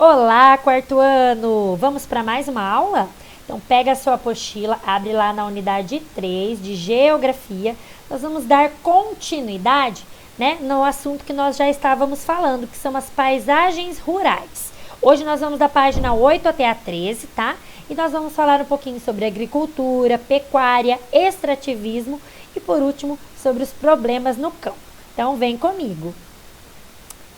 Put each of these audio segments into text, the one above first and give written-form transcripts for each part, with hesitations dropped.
Olá, quarto ano! Vamos para mais uma aula? Então, pega a sua apostila, abre lá na unidade 3 de Geografia. Nós vamos dar continuidade, no assunto que nós já estávamos falando, que são as paisagens rurais. Hoje nós vamos da página 8 até a 13, tá? E nós vamos falar um pouquinho sobre agricultura, pecuária, extrativismo e, por último, sobre os problemas no campo. Então, vem comigo.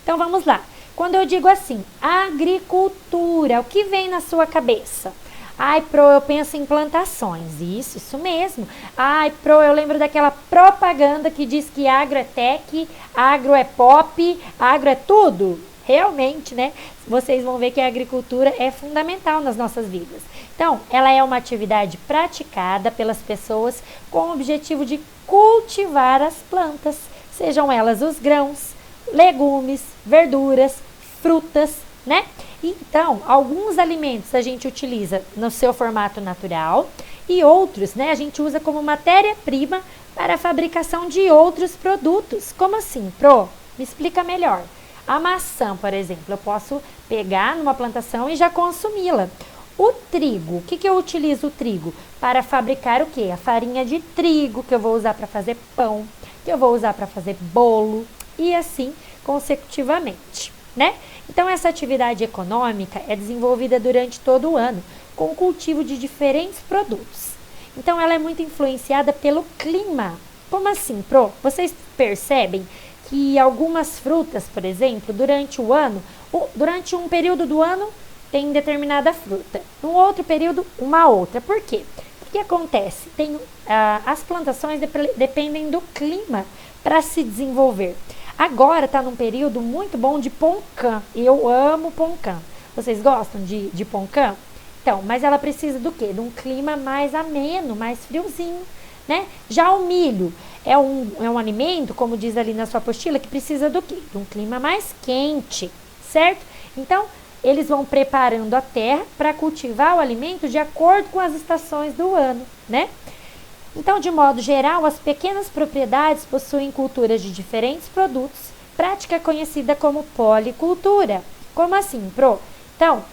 Então, vamos lá. Quando eu digo assim, agricultura, o que vem na sua cabeça? Ai, eu penso em plantações. Isso mesmo. Ai, eu lembro daquela propaganda que diz que agro é tech, agro é pop, agro é tudo. Realmente, né? Vocês vão ver que a agricultura é fundamental nas nossas vidas. Então, ela é uma atividade praticada pelas pessoas com o objetivo de cultivar as plantas, sejam elas os grãos, legumes, verduras, frutas, né? Então, alguns alimentos a gente utiliza no seu formato natural e outros, a gente usa como matéria-prima para a fabricação de outros produtos. Como assim, Pro? Me explica melhor. A maçã, por exemplo, eu posso pegar numa plantação e já consumi-la. O trigo, o que eu utilizo o trigo? Para fabricar o quê? A farinha de trigo, que eu vou usar para fazer pão, que eu vou usar para fazer bolo e assim consecutivamente, né? Então, essa atividade econômica é desenvolvida durante todo o ano, com o cultivo de diferentes produtos. Então, ela é muito influenciada pelo clima. Como assim, Pro? Vocês percebem que algumas frutas, por exemplo, durante um período do ano, tem determinada fruta. No outro período, uma outra. Por quê? O que acontece? As plantações dependem do clima para se desenvolver. Agora está num período muito bom de poncã. Eu amo poncã. Vocês gostam de poncã? Então, mas ela precisa do quê? De um clima mais ameno, mais friozinho, né? Já o milho é um alimento, como diz ali na sua apostila, que precisa do quê? De um clima mais quente, certo? Então, eles vão preparando a terra para cultivar o alimento de acordo com as estações do ano, né? Então, de modo geral, as pequenas propriedades possuem culturas de diferentes produtos, prática conhecida como policultura. Como assim, Pro? Então,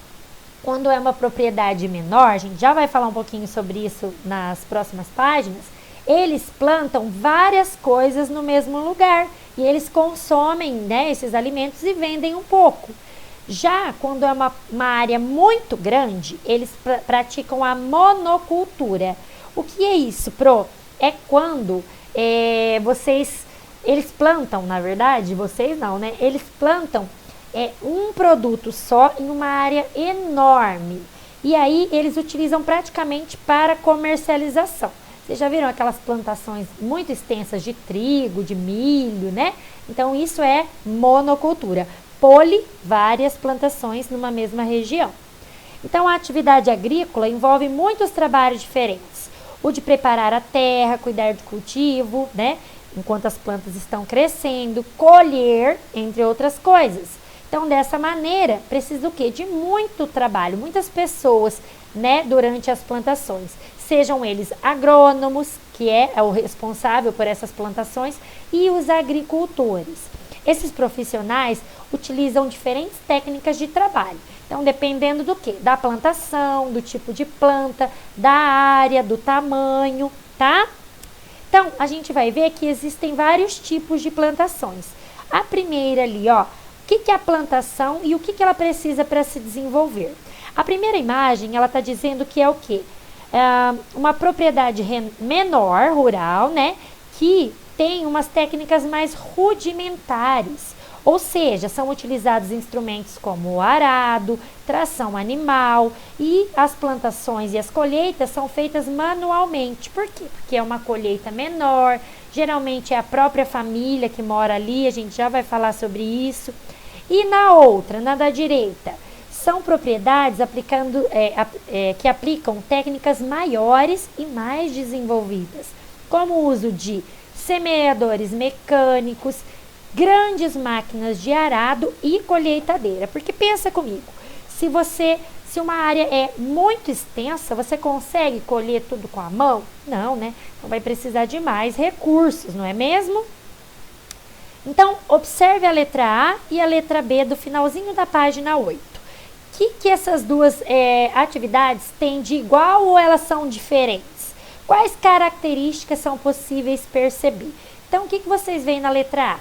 quando é uma propriedade menor, a gente já vai falar um pouquinho sobre isso nas próximas páginas, eles plantam várias coisas no mesmo lugar e eles consomem, esses alimentos e vendem um pouco. Já quando é uma área muito grande, eles praticam a monocultura. O que é isso, Pro? É quando eles plantam, na verdade, vocês não, né? Eles plantam um produto só em uma área enorme. E aí eles utilizam praticamente para comercialização. Vocês já viram aquelas plantações muito extensas de trigo, de milho, né? Então isso é monocultura. Várias plantações numa mesma região. Então a atividade agrícola envolve muitos trabalhos diferentes. O de preparar a terra, cuidar do cultivo, enquanto as plantas estão crescendo, colher, entre outras coisas. Então, dessa maneira, precisa o quê? De muito trabalho, muitas pessoas, durante as plantações. Sejam eles agrônomos, que é o responsável por essas plantações, e os agricultores. Esses profissionais utilizam diferentes técnicas de trabalho. Então, dependendo do quê? Da plantação, do tipo de planta, da área, do tamanho, tá? Então, a gente vai ver que existem vários tipos de plantações. A primeira ali, o que é a plantação e o que ela precisa para se desenvolver? A primeira imagem, ela está dizendo que é o quê? Uma propriedade menor, rural, que tem umas técnicas mais rudimentares. Ou seja, são utilizados instrumentos como o arado, tração animal e as plantações e as colheitas são feitas manualmente. Por quê? Porque é uma colheita menor, geralmente é a própria família que mora ali, a gente já vai falar sobre isso. E na outra, na da direita, são propriedades que aplicam técnicas maiores e mais desenvolvidas, como o uso de semeadores mecânicos, grandes máquinas de arado e colheitadeira. Porque pensa comigo, se uma área é muito extensa, você consegue colher tudo com a mão? Não, né? Então vai precisar de mais recursos, não é mesmo? Então, observe a letra A e a letra B do finalzinho da página 8. que essas duas atividades têm de igual ou elas são diferentes? Quais características são possíveis perceber? Então, o que vocês veem na letra A?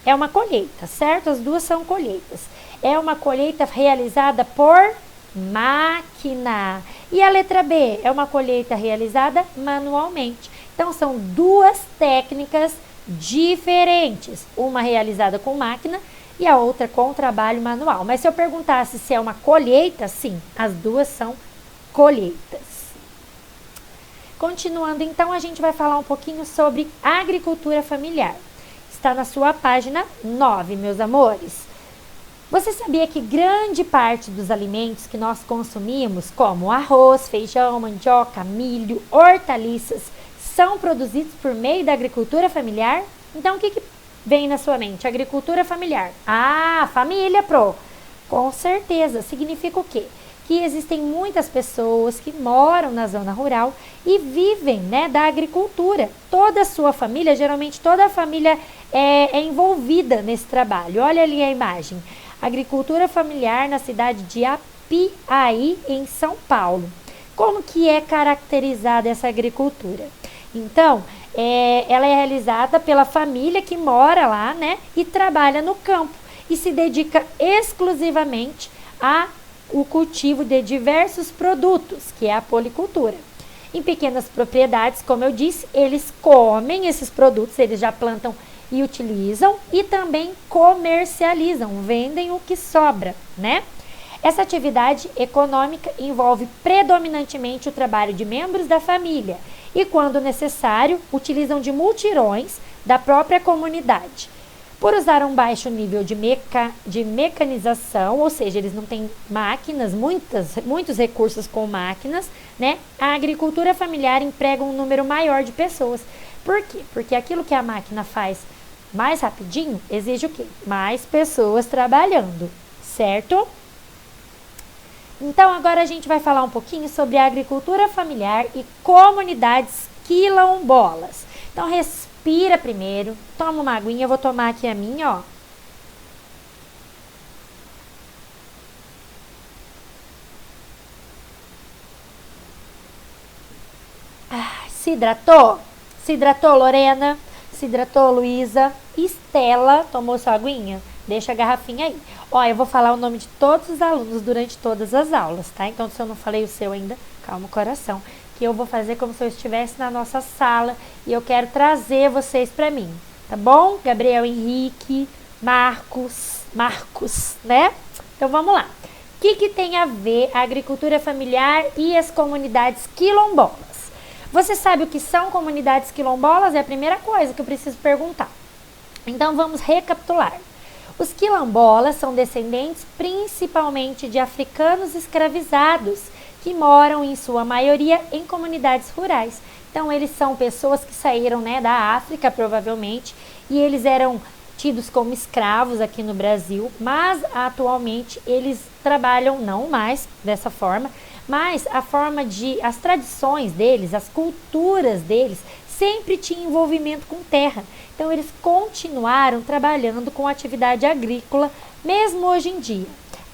É uma colheita, certo? As duas são colheitas. É uma colheita realizada por máquina. E a letra B? É uma colheita realizada manualmente. Então, são duas técnicas diferentes. Uma realizada com máquina e a outra com trabalho manual. Mas se eu perguntasse se é uma colheita, sim, as duas são colheitas. Continuando, então, a gente vai falar um pouquinho sobre agricultura familiar. Está na sua página 9, meus amores. Você sabia que grande parte dos alimentos que nós consumimos, como arroz, feijão, mandioca, milho, hortaliças, são produzidos por meio da agricultura familiar? Então, o que vem na sua mente? Agricultura familiar. Ah, família, Pro. Com certeza. Significa o quê? Que existem muitas pessoas que moram na zona rural e vivem, né, da agricultura. Toda a sua família, geralmente toda a família é envolvida nesse trabalho. Olha ali a imagem. Agricultura familiar na cidade de Apiaí, em São Paulo. Como que é caracterizada essa agricultura? Então, ela é realizada pela família que mora lá, né, e trabalha no campo e se dedica exclusivamente ao cultivo de diversos produtos, que é a policultura. Em pequenas propriedades, como eu disse, eles comem esses produtos, eles já plantam e utilizam e também comercializam, vendem o que sobra, né? Essa atividade econômica envolve predominantemente o trabalho de membros da família e, quando necessário, utilizam de mutirões da própria comunidade. Por usar um baixo nível de mecanização, ou seja, eles não têm máquinas, muitos recursos com máquinas, né? A agricultura familiar emprega um número maior de pessoas. Por quê? Porque aquilo que a máquina faz mais rapidinho exige o quê? Mais pessoas trabalhando, certo? Então, agora a gente vai falar um pouquinho sobre a agricultura familiar e comunidades quilombolas. Então, respira primeiro, toma uma aguinha, eu vou tomar aqui a minha, ó. Se hidratou? Se hidratou, Lorena? Se hidratou, Luísa? Estela, tomou sua aguinha? Deixa a garrafinha aí. Ó, eu vou falar o nome de todos os alunos durante todas as aulas, tá? Então, se eu não falei o seu ainda, calma o coração. Que eu vou fazer como se eu estivesse na nossa sala e eu quero trazer vocês para mim, tá bom? Gabriel Henrique, Marcos, né? Então, vamos lá. O que tem a ver a agricultura familiar e as comunidades quilombolas? Você sabe o que são comunidades quilombolas? É a primeira coisa que eu preciso perguntar. Então, vamos recapitular. Os quilombolas são descendentes principalmente de africanos escravizados que moram, em sua maioria, em comunidades rurais. Então, eles são pessoas que saíram, né, da África, provavelmente, e eles eram tidos como escravos aqui no Brasil, mas atualmente eles trabalham não mais dessa forma, mas as tradições deles, as culturas deles, sempre tinham envolvimento com terra. Então, eles continuaram trabalhando com atividade agrícola, mesmo hoje em dia,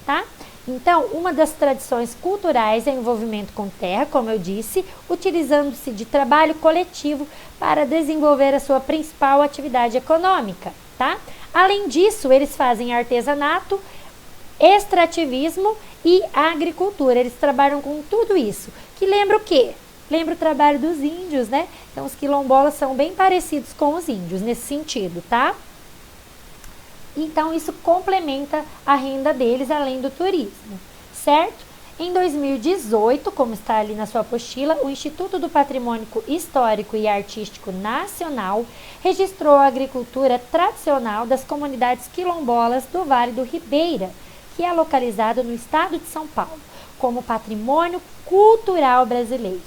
tá? Então, uma das tradições culturais é o envolvimento com terra, como eu disse, utilizando-se de trabalho coletivo para desenvolver a sua principal atividade econômica, tá? Além disso, eles fazem artesanato, extrativismo e agricultura. Eles trabalham com tudo isso, que lembra o quê? Lembra o trabalho dos índios, né? Então, os quilombolas são bem parecidos com os índios nesse sentido, tá? Então, isso complementa a renda deles, além do turismo, certo? Em 2018, como está ali na sua apostila, o Instituto do Patrimônio Histórico e Artístico Nacional registrou a agricultura tradicional das comunidades quilombolas do Vale do Ribeira, que é localizado no estado de São Paulo, como patrimônio cultural brasileiro.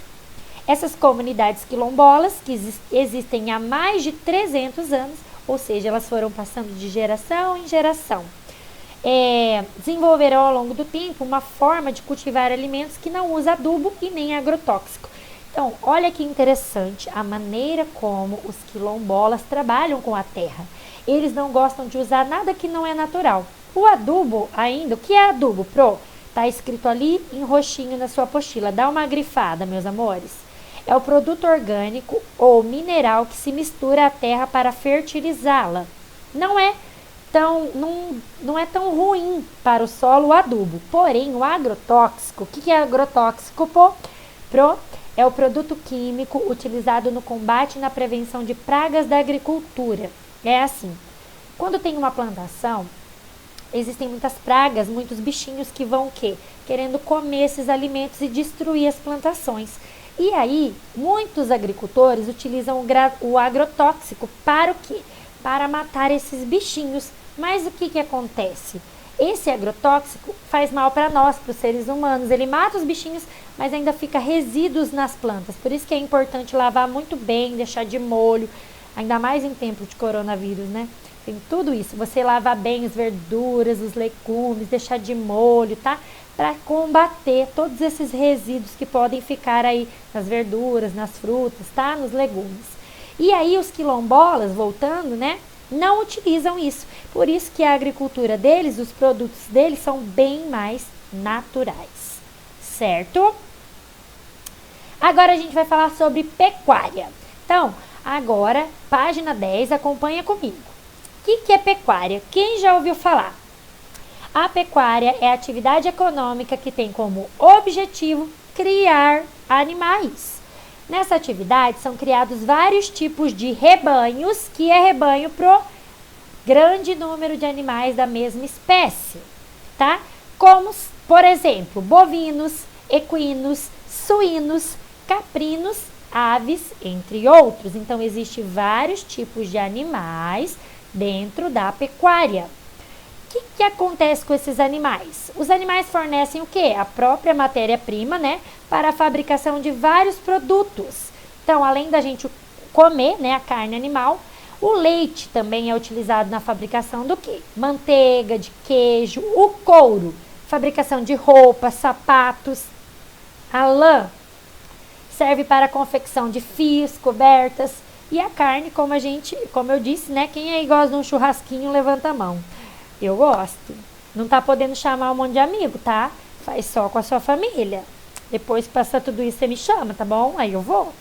Essas comunidades quilombolas, que existem há mais de 300 anos, ou seja, elas foram passando de geração em geração, desenvolverão ao longo do tempo uma forma de cultivar alimentos que não usa adubo e nem agrotóxico. Então, olha que interessante a maneira como os quilombolas trabalham com a terra. Eles não gostam de usar nada que não é natural. O adubo ainda, o que é adubo, Pro? Tá escrito ali em roxinho na sua apostila. Dá uma grifada, meus amores. É o produto orgânico ou mineral que se mistura à terra para fertilizá-la. Não é tão ruim para o solo o adubo. Porém, o agrotóxico, o que é agrotóxico, é o produto químico utilizado no combate e na prevenção de pragas da agricultura. É assim, quando tem uma plantação, existem muitas pragas, muitos bichinhos que vão o quê? Querendo comer esses alimentos e destruir as plantações. E aí, muitos agricultores utilizam o agrotóxico para o quê? Para matar esses bichinhos. Mas o que acontece? Esse agrotóxico faz mal para nós, para os seres humanos. Ele mata os bichinhos, mas ainda fica resíduos nas plantas. Por isso que é importante lavar muito bem, deixar de molho, ainda mais em tempo de coronavírus, né? Tem tudo isso. Você lavar bem as verduras, os legumes, deixar de molho, tá? Para combater todos esses resíduos que podem ficar aí nas verduras, nas frutas, tá? Nos legumes. E aí os quilombolas, voltando, né? Não utilizam isso. Por isso que a agricultura deles, os produtos deles são bem mais naturais. Certo? Agora a gente vai falar sobre pecuária. Então, agora, página 10, acompanha comigo. O que é pecuária? Quem já ouviu falar? A pecuária é a atividade econômica que tem como objetivo criar animais. Nessa atividade são criados vários tipos de rebanhos, que é rebanho pro grande número de animais da mesma espécie, tá? Como, por exemplo, bovinos, equinos, suínos, caprinos, aves, entre outros. Então, existem vários tipos de animais dentro da pecuária. O que acontece com esses animais? Os animais fornecem o quê? A própria matéria-prima, né? Para a fabricação de vários produtos. Então, além da gente comer, né, a carne animal, o leite também é utilizado na fabricação do quê? Manteiga, de queijo, o couro, fabricação de roupas, sapatos. A lã serve para a confecção de fios, cobertas. E a carne, como eu disse, né? Quem aí gosta de um churrasquinho, levanta a mão. Eu gosto. Não tá podendo chamar um monte de amigo, tá? Faz só com a sua família. Depois que passar tudo isso, você me chama, tá bom? Aí eu vou.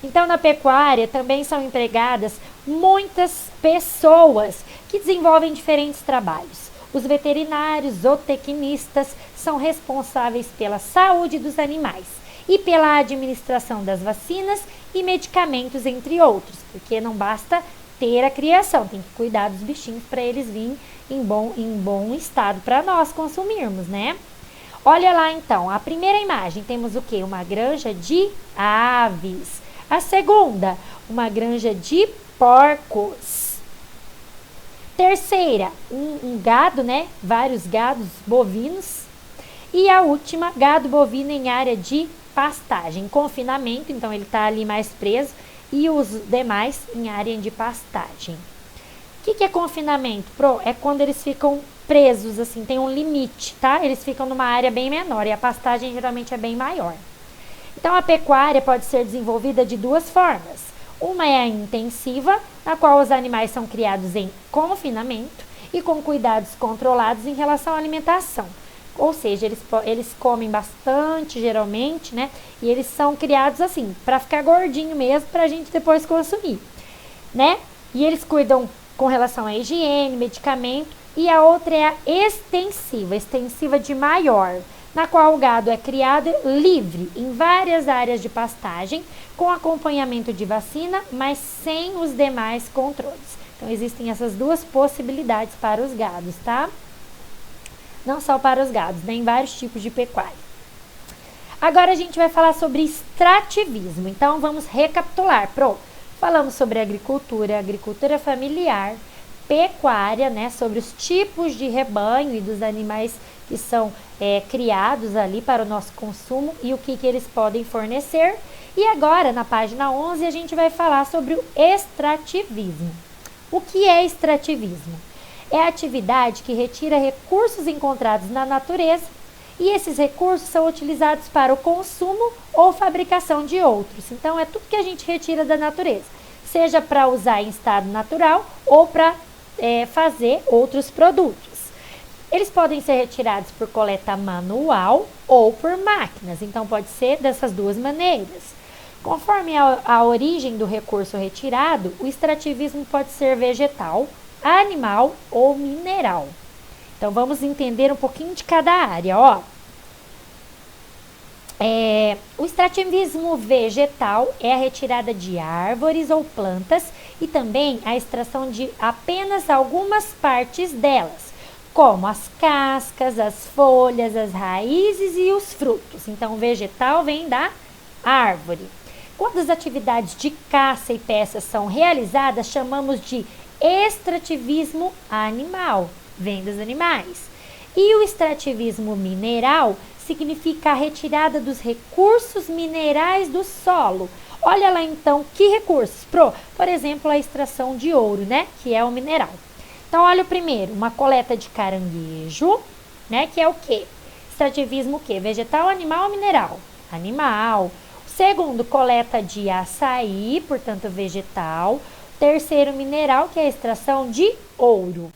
Então, na pecuária também são empregadas muitas pessoas que desenvolvem diferentes trabalhos. Os veterinários, zootecnistas, são responsáveis pela saúde dos animais e pela administração das vacinas e medicamentos, entre outros, porque não basta ter a criação, tem que cuidar dos bichinhos para eles virem em bom estado para nós consumirmos, né? Olha lá então, a primeira imagem, temos o que? Uma granja de aves. A segunda, uma granja de porcos. Terceira, um gado, né? Vários gados bovinos. E a última, gado bovino em área de pastagem, confinamento, então ele está ali mais preso, e os demais em área de pastagem. O que é confinamento, Pro? É quando eles ficam presos, assim, tem um limite, tá? Eles ficam numa área bem menor e a pastagem geralmente é bem maior. Então, a pecuária pode ser desenvolvida de duas formas. Uma é a intensiva, na qual os animais são criados em confinamento e com cuidados controlados em relação à alimentação. Ou seja, eles comem bastante, geralmente, né? E eles são criados assim, para ficar gordinho mesmo, para a gente depois consumir, né? E eles cuidam com relação à higiene, medicamento. E a outra é a extensiva de maior, na qual o gado é criado livre em várias áreas de pastagem, com acompanhamento de vacina, mas sem os demais controles. Então, existem essas duas possibilidades para os gados, tá? Não só para os gados, né? Em vários tipos de pecuária. Agora a gente vai falar sobre extrativismo. Então, vamos recapitular. Falamos sobre agricultura familiar, pecuária, né? Sobre os tipos de rebanho e dos animais que são criados ali para o nosso consumo e o que eles podem fornecer. E agora, na página 11, a gente vai falar sobre o extrativismo. O que é extrativismo? É a atividade que retira recursos encontrados na natureza e esses recursos são utilizados para o consumo ou fabricação de outros. Então, é tudo que a gente retira da natureza, seja para usar em estado natural ou para fazer outros produtos. Eles podem ser retirados por coleta manual ou por máquinas, então pode ser dessas duas maneiras. Conforme a origem do recurso retirado, o extrativismo pode ser vegetal, animal ou mineral. Então vamos entender um pouquinho de cada área, ó. O extrativismo vegetal é a retirada de árvores ou plantas e também a extração de apenas algumas partes delas, como as cascas, as folhas, as raízes e os frutos. Então, o vegetal vem da árvore. Quando as atividades de caça e pesca são realizadas, chamamos de extrativismo animal, vem dos animais. E o extrativismo mineral significa a retirada dos recursos minerais do solo. Olha lá então que recursos, por exemplo, a extração de ouro, né, que é o mineral. Então olha o primeiro, uma coleta de caranguejo, né, que é o quê? Extrativismo o quê? Vegetal, animal ou mineral? Animal. Segundo, coleta de açaí, portanto vegetal. Terceiro, mineral, que é a extração de ouro.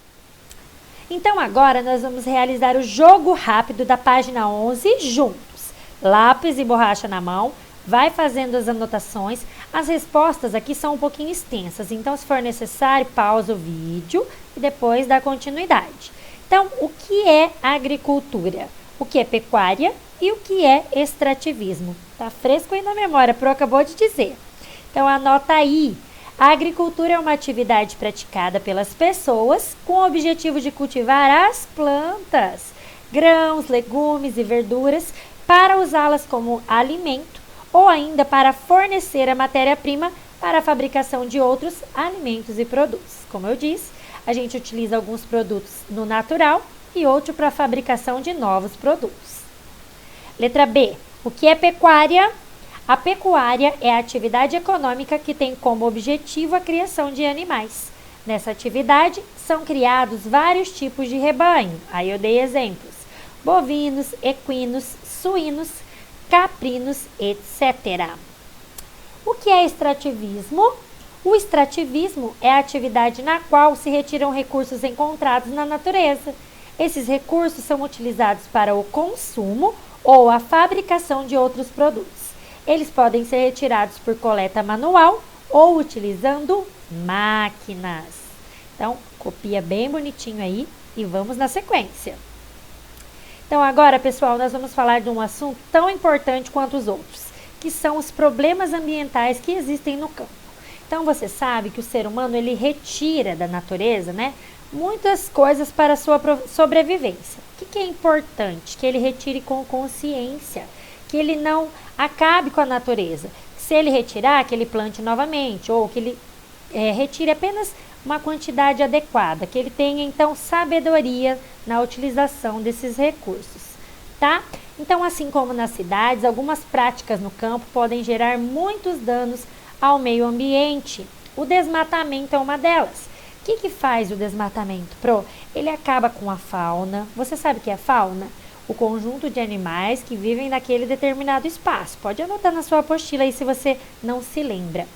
Então agora nós vamos realizar o jogo rápido da página 11 juntos. Lápis e borracha na mão, vai fazendo as anotações. As respostas aqui são um pouquinho extensas, então se for necessário, pausa o vídeo e depois dá continuidade. Então, o que é agricultura? O que é pecuária e o que é extrativismo? Tá fresco aí na memória, Pro acabou de dizer. Então anota aí. A agricultura é uma atividade praticada pelas pessoas com o objetivo de cultivar as plantas, grãos, legumes e verduras para usá-las como alimento ou ainda para fornecer a matéria-prima para a fabricação de outros alimentos e produtos. Como eu disse, a gente utiliza alguns produtos no natural e outro para a fabricação de novos produtos. Letra B. O que é pecuária? A pecuária é a atividade econômica que tem como objetivo a criação de animais. Nessa atividade, são criados vários tipos de rebanho. Aí eu dei exemplos: bovinos, equinos, suínos, caprinos, etc. O que é extrativismo? O extrativismo é a atividade na qual se retiram recursos encontrados na natureza. Esses recursos são utilizados para o consumo ou a fabricação de outros produtos. Eles podem ser retirados por coleta manual ou utilizando máquinas. Então, copia bem bonitinho aí e vamos na sequência. Então, agora, pessoal, nós vamos falar de um assunto tão importante quanto os outros, que são os problemas ambientais que existem no campo. Então, você sabe que o ser humano, ele retira da natureza, né, muitas coisas para a sua sobrevivência. O que é importante? Que ele retire com consciência, que ele não acabe com a natureza. Se ele retirar, que ele plante novamente, ou que ele retire apenas uma quantidade adequada, que ele tenha, então, sabedoria na utilização desses recursos, tá? Então, assim como nas cidades, algumas práticas no campo podem gerar muitos danos ao meio ambiente. O desmatamento é uma delas. O que faz o desmatamento, Pro? Ele acaba com a fauna. Você sabe o que é fauna? O conjunto de animais que vivem naquele determinado espaço. Pode anotar na sua apostila aí se você não se lembra.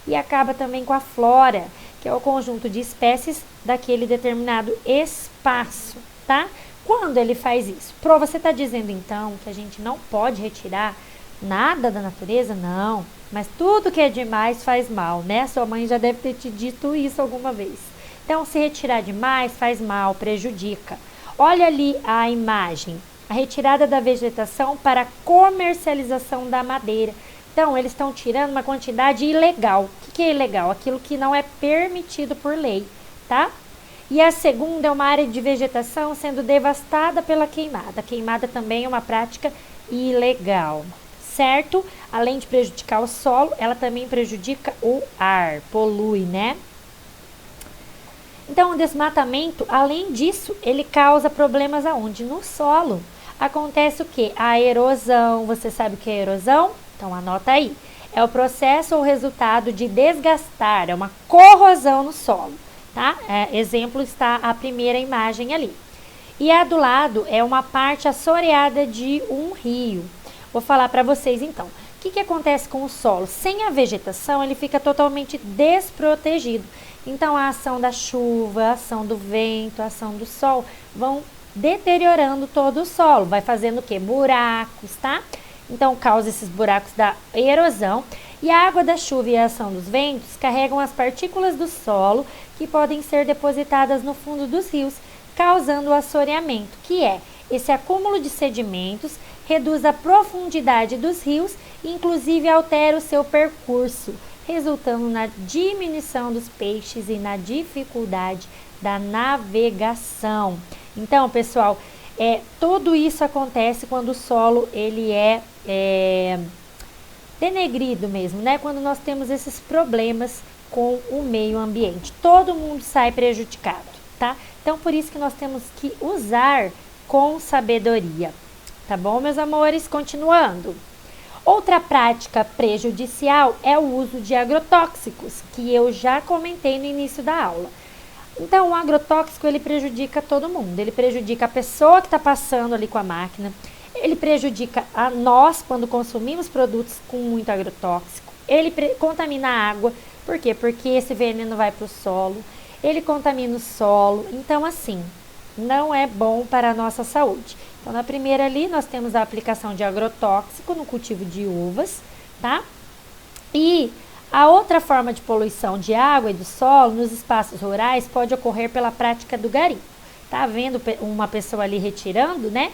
E acaba também com a flora, que é o conjunto de espécies daquele determinado espaço, tá? Quando ele faz isso? Pro, você está dizendo então que a gente não pode retirar nada da natureza? Não, mas tudo que é demais faz mal, né? Sua mãe já deve ter te dito isso alguma vez. Então, se retirar demais faz mal, prejudica. Olha ali a imagem. A retirada da vegetação para a comercialização da madeira. Então, eles estão tirando uma quantidade ilegal. O que é ilegal? Aquilo que não é permitido por lei, tá? E a segunda é uma área de vegetação sendo devastada pela queimada. A queimada também é uma prática ilegal, certo? Além de prejudicar o solo, ela também prejudica o ar, polui, né? Então, o desmatamento, além disso, ele causa problemas aonde? No solo. Acontece o quê? A erosão. Você sabe o que é erosão? Então, anota aí. É o processo ou resultado de desgastar, é uma corrosão no solo, tá? Exemplo está a primeira imagem ali. E a do lado é uma parte assoreada de um rio. Vou falar para vocês então. O que acontece com o solo? Sem a vegetação, ele fica totalmente desprotegido. Então, a ação da chuva, a ação do vento, a ação do sol vão deteriorando todo o solo, vai fazendo o quê? Buracos, tá? Então causa esses buracos da erosão. E a água da chuva e a ação dos ventos carregam as partículas do solo que podem ser depositadas no fundo dos rios, causando o assoreamento, que é esse acúmulo de sedimentos, reduz a profundidade dos rios e inclusive altera o seu percurso, resultando na diminuição dos peixes e na dificuldade da navegação. Então, pessoal, tudo isso acontece quando o solo ele é denegrido mesmo, né? Quando nós temos esses problemas com o meio ambiente. Todo mundo sai prejudicado, tá? Então, por isso que nós temos que usar com sabedoria. Tá bom, meus amores? Continuando. Outra prática prejudicial é o uso de agrotóxicos, que eu já comentei no início da aula. Então, o agrotóxico, ele prejudica todo mundo. Ele prejudica a pessoa que está passando ali com a máquina. Ele prejudica a nós quando consumimos produtos com muito agrotóxico. Ele contamina a água. Por quê? Porque esse veneno vai para o solo. Ele contamina o solo. Então, assim, não é bom para a nossa saúde. Então, na primeira ali, nós temos a aplicação de agrotóxico no cultivo de uvas, tá? E a outra forma de poluição de água e do solo nos espaços rurais pode ocorrer pela prática do garimpo. Tá vendo uma pessoa ali retirando, né?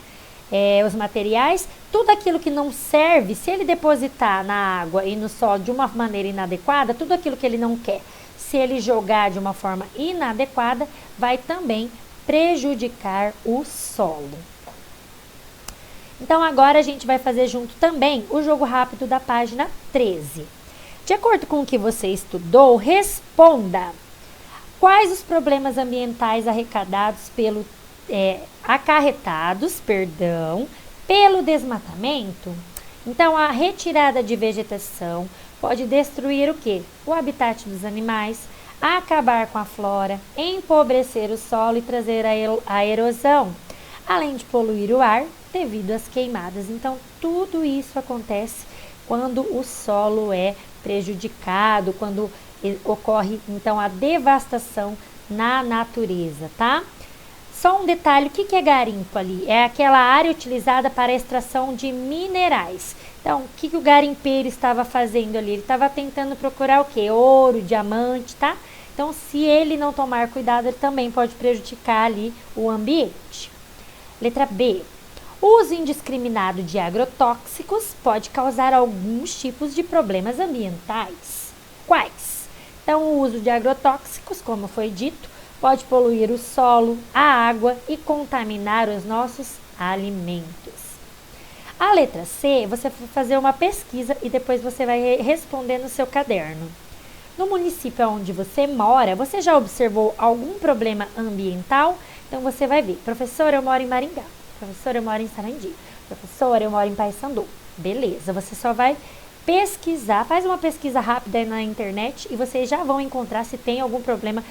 Os materiais, tudo aquilo que não serve, se ele depositar na água e no solo de uma maneira inadequada, tudo aquilo que ele não quer, se ele jogar de uma forma inadequada, vai também prejudicar o solo. Então, agora a gente vai fazer junto também o jogo rápido da página 13. De acordo com o que você estudou, responda. Quais os problemas ambientais acarretados pelo desmatamento? Então, a retirada de vegetação pode destruir o quê? O habitat dos animais, acabar com a flora, empobrecer o solo e trazer a erosão, além de poluir o ar devido às queimadas. Então, tudo isso acontece quando o solo é prejudicado, quando ocorre, então, a devastação na natureza, tá? Só um detalhe, o que é garimpo ali? É aquela área utilizada para a extração de minerais. Então, o que o garimpeiro estava fazendo ali? Ele estava tentando procurar o quê? Ouro, diamante, tá? Então, se ele não tomar cuidado, ele também pode prejudicar ali o ambiente. Letra B. O uso indiscriminado de agrotóxicos pode causar alguns tipos de problemas ambientais. Quais? Então, o uso de agrotóxicos, como foi dito, pode poluir o solo, a água e contaminar os nossos alimentos. A letra C, você vai fazer uma pesquisa e depois você vai responder no seu caderno. No município onde você mora, você já observou algum problema ambiental? Então, você vai ver, professora, eu moro em Maringá. Professora, eu moro em Sarandi. Professora, eu moro em Paysandu. Beleza, você só vai pesquisar, faz uma pesquisa rápida aí na internet e vocês já vão encontrar se tem algum problema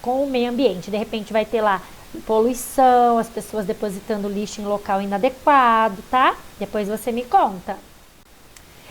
com o meio ambiente. De repente vai ter lá poluição, as pessoas depositando lixo em local inadequado, tá? Depois você me conta.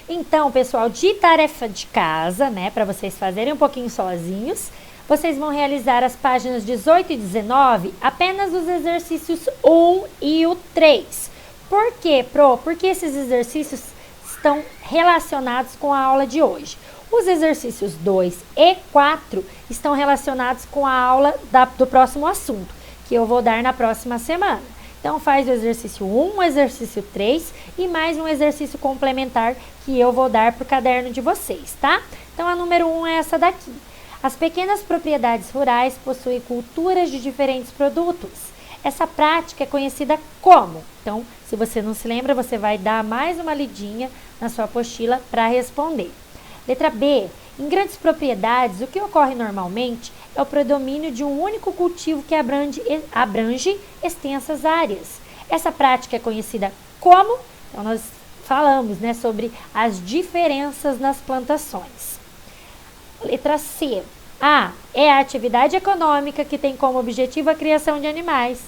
Então, pessoal, de tarefa de casa, né, para vocês fazerem um pouquinho sozinhos, vocês vão realizar as páginas 18 e 19, apenas os exercícios 1 e o 3. Por quê, Pro? Porque esses exercícios estão relacionados com a aula de hoje. Os exercícios 2 e 4 estão relacionados com a aula do próximo assunto, que eu vou dar na próxima semana. Então, faz o exercício 1, o exercício 3 e mais um exercício complementar que eu vou dar para o caderno de vocês, tá? Então, a número 1 é essa daqui. As pequenas propriedades rurais possuem culturas de diferentes produtos. Essa prática é conhecida como? Então, se você não se lembra, você vai dar mais uma lidinha na sua apostila para responder. Letra B. Em grandes propriedades, o que ocorre normalmente é o predomínio de um único cultivo que abrange extensas áreas. Essa prática é conhecida como? Então, nós falamos, né, sobre as diferenças nas plantações. Letra C. A. É a atividade econômica que tem como objetivo a criação de animais.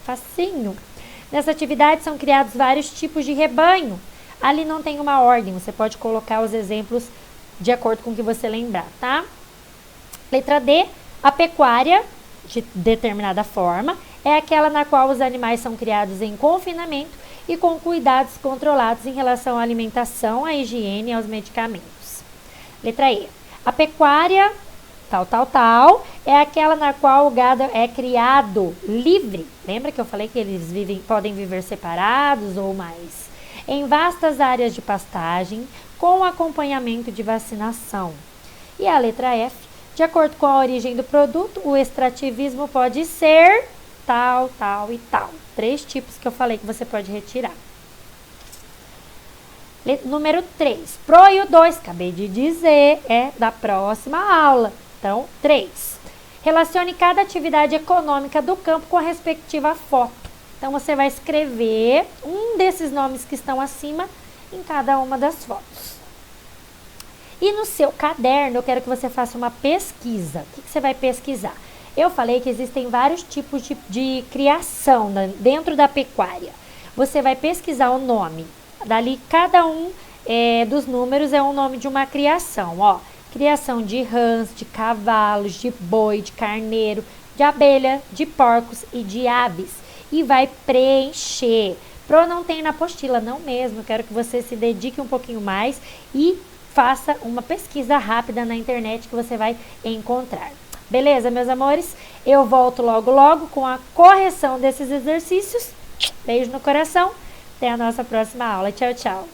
Facinho. Nessa atividade são criados vários tipos de rebanho. Ali não tem uma ordem, você pode colocar os exemplos de acordo com o que você lembrar, tá? Letra D. A pecuária, de determinada forma, é aquela na qual os animais são criados em confinamento e com cuidados controlados em relação à alimentação, à higiene e aos medicamentos. Letra E. A pecuária, é aquela na qual o gado é criado livre. Lembra que eu falei que eles podem viver separados ou mais? Em vastas áreas de pastagem, com acompanhamento de vacinação. E a letra F. De acordo com a origem do produto, o extrativismo pode ser tal e tal. 3 tipos que eu falei que você pode retirar. Número 3. Pro e o 2, acabei de dizer, é da próxima aula. Então, 3. Relacione cada atividade econômica do campo com a respectiva foto. Então, você vai escrever um desses nomes que estão acima em cada uma das fotos. E no seu caderno, eu quero que você faça uma pesquisa. O que você vai pesquisar? Eu falei que existem vários tipos de criação dentro da pecuária. Você vai pesquisar o nome. Dali, cada um dos números é um nome de uma criação. Ó, criação de rãs, de cavalos, de boi, de carneiro, de abelha, de porcos e de aves. E vai preencher. Pro não tem na apostila, não mesmo. Eu quero que você se dedique um pouquinho mais e faça uma pesquisa rápida na internet que você vai encontrar. Beleza, meus amores? Eu volto logo com a correção desses exercícios. Beijo no coração. Até a nossa próxima aula. Tchau, tchau.